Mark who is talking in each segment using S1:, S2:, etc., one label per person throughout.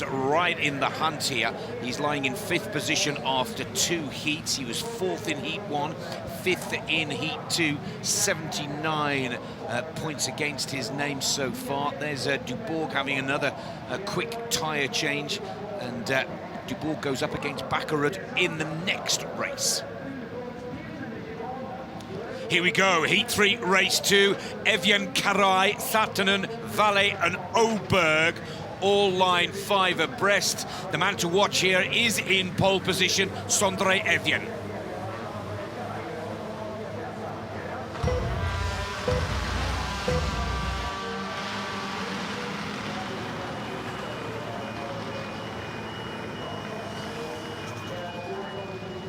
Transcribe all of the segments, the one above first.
S1: right in the hunt here. He's lying in 5th position after 2 heats. He was 4th in heat 1, 5th in heat 2, 79 points against his name so far. There's Dubourg having another quick tyre change, and Dubourg goes up against Bakkerud in the next race. Here we go, Heat 3, Race 2. Evian, Karai, Sætnan, Valle and Oberg all line 5 abreast. The man to watch here is in pole position, Sondre Evian.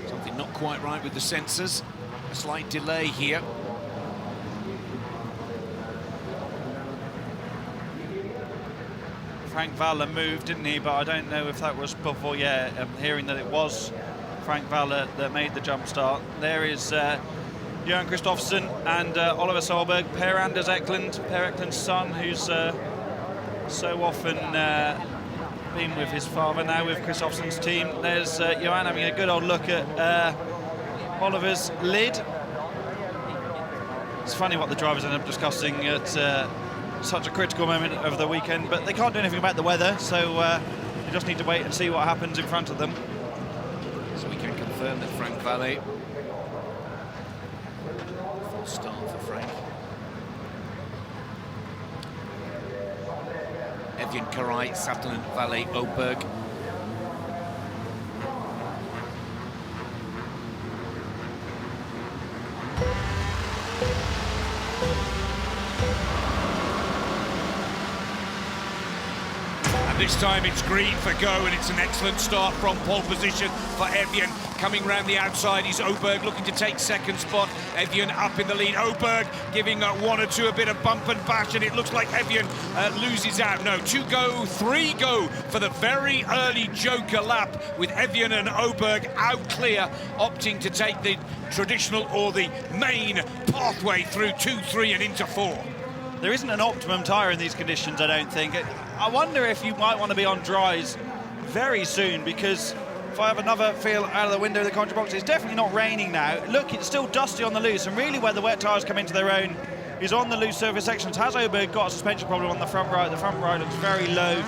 S1: Something not quite right with the sensors. A slight delay here.
S2: Frank Valle moved, didn't he? But I don't know if that was before. Yeah, I'm hearing that it was Frank Valle that made the jump start. There is Johan Kristoffersen and Oliver Solberg, Per Anders Eklund, Per Eklund's son, who's so often been with his father, now with Kristoffersen's team. There's Johan having a good old look at Oliver's lid. It's funny what the drivers end up discussing at such a critical moment of the weekend, but they can't do anything about the weather, so you just need to wait and see what happens in front of them.
S1: So we can confirm that Frank Valle, full start for Frank. Evian, Karai, Sætnan, Valle, Oberg. This time it's green for go, and it's an excellent start from pole position for Evian. Coming round the outside is Oberg looking to take 2nd spot. Evian up in the lead. Oberg giving 1 or 2 a bit of bump and bash, and it looks like Evian loses out. No, 2 go, 3 go for the very early Joker lap, with Evian and Oberg out clear, opting to take the traditional or the main pathway through 2, 3 and into 4.
S2: There isn't an optimum tyre in these conditions, I don't think. I wonder if you might want to be on dries very soon, because if I have another feel out of the window of the commentary box, it's definitely not raining now. Look, it's still dusty on the loose, and really where the wet tyres come into their own is on the loose surface sections. Has Oberg got a suspension problem on the front right? The front right looks very low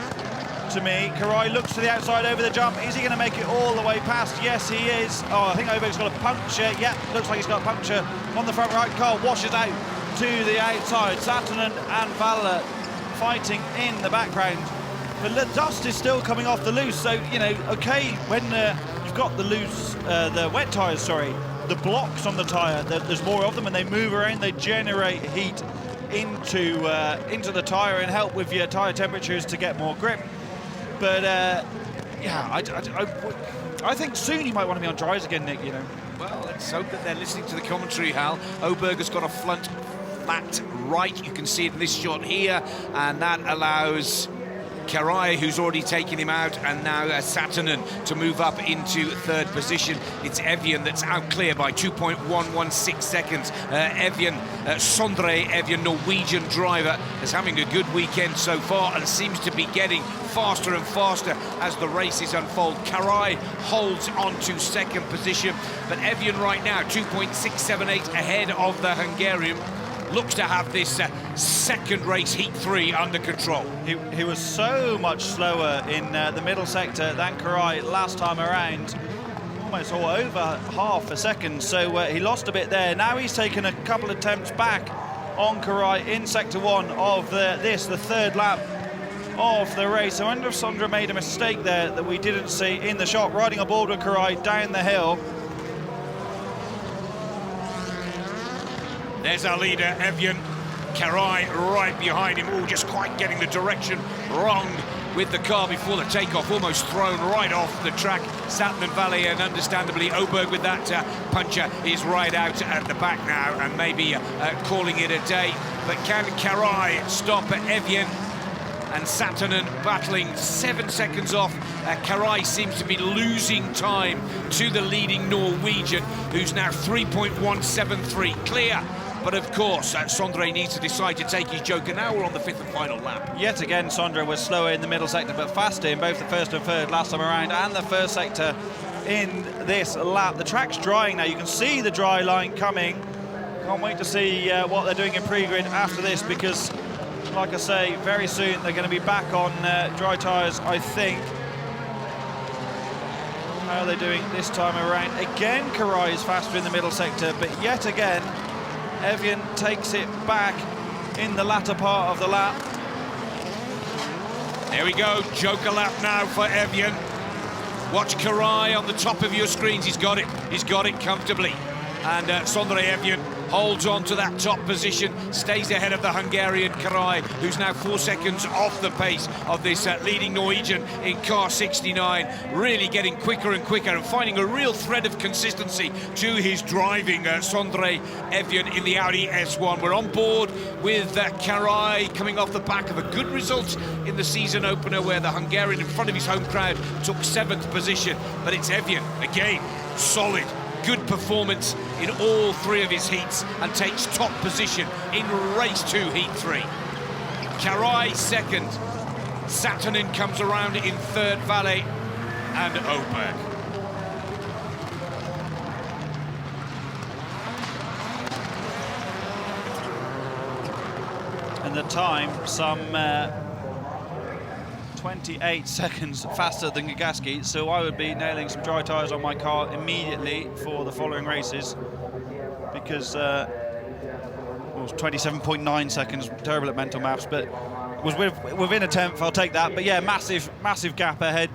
S2: to me. Karai looks to the outside over the jump. Is he going to make it all the way past? Yes, he is. Oh, I think Oberg's got a puncture. Yep, looks like he's got a puncture on the front right. Car washes out to the outside. Sætnan and Valle fighting in the background, but the dust is still coming off the loose, so you know, okay, when you've got the loose the wet tyres, sorry, the blocks on the tyre, there's more of them, and they move around, they generate heat into the tyre and help with your tyre temperatures to get more grip. But yeah, I think soon you might want to be on dries again, Nick, you know.
S1: Well, let's hope that they're listening to the commentary, Hal. Oberg has got a flat right, you can see it in this shot here, and that allows Karai, who's already taken him out, and now Sætnan to move up into 3rd position. It's Evian that's out clear by 2.116 seconds. Evian, Sondre Evian, Norwegian driver, is having a good weekend so far and seems to be getting faster and faster as the races unfold. Karai holds on to 2nd position, but Evian right now 2.678 ahead of the Hungarian. Looks to have this 2nd race, Heat 3, under control.
S2: He was so much slower in the middle sector than Karai last time around, almost all over half a second, so he lost a bit there. Now he's taken a couple of attempts back on Karai in sector 1 of the 3rd lap of the race. I wonder if Sondre made a mistake there that we didn't see in the shot, riding aboard with Karai down the hill.
S1: There's our leader, Evian. Karai right behind him. Oh, just quite getting the direction wrong with the car before the takeoff. Almost thrown right off the track. Sætnan, Valle, and understandably Oberg with that puncher is right out at the back now, and maybe calling it a day. But can Karai stop Evian and Sætnan battling 7 seconds off? Karai seems to be losing time to the leading Norwegian, who's now 3.173 clear But of course, Sondre needs to decide to take his joker now. We're on the 5th and final lap.
S2: Yet again, Sondre was slower in the middle sector, but faster in both the first and third last time around, and the first sector in this lap. The track's drying now. You can see the dry line coming. Can't wait to see what they're doing in pre-grid after this, because, like I say, very soon they're going to be back on dry tyres, I think. How are they doing this time around? Again, Karai is faster in the middle sector, but yet again, Evian takes it back in the latter part of the lap.
S1: There we go, joker lap now for Evian. Watch Karai on the top of your screens. He's got it comfortably. And Sondre Evian holds on to that top position, stays ahead of the Hungarian Karai, who's now 4 seconds off the pace of this leading Norwegian in car 69, really getting quicker and quicker and finding a real thread of consistency to his driving, Sondre Evian in the Audi S1. We're on board with Karai coming off the back of a good result in the season opener, where the Hungarian in front of his home crowd took 7th position, but it's Evian, again, solid. Good performance in all 3 of his heats and takes top position in race 2, heat 3. Karai 2nd. Sætnan comes around in 3rd, Valle and Oberg.
S2: And the time, some 28 seconds faster than Gagaski, so I would be nailing some dry tyres on my car immediately for the following races, because it was 27.9 seconds, terrible at mental maths, but was within a 10th, I'll take that. But yeah, massive gap ahead.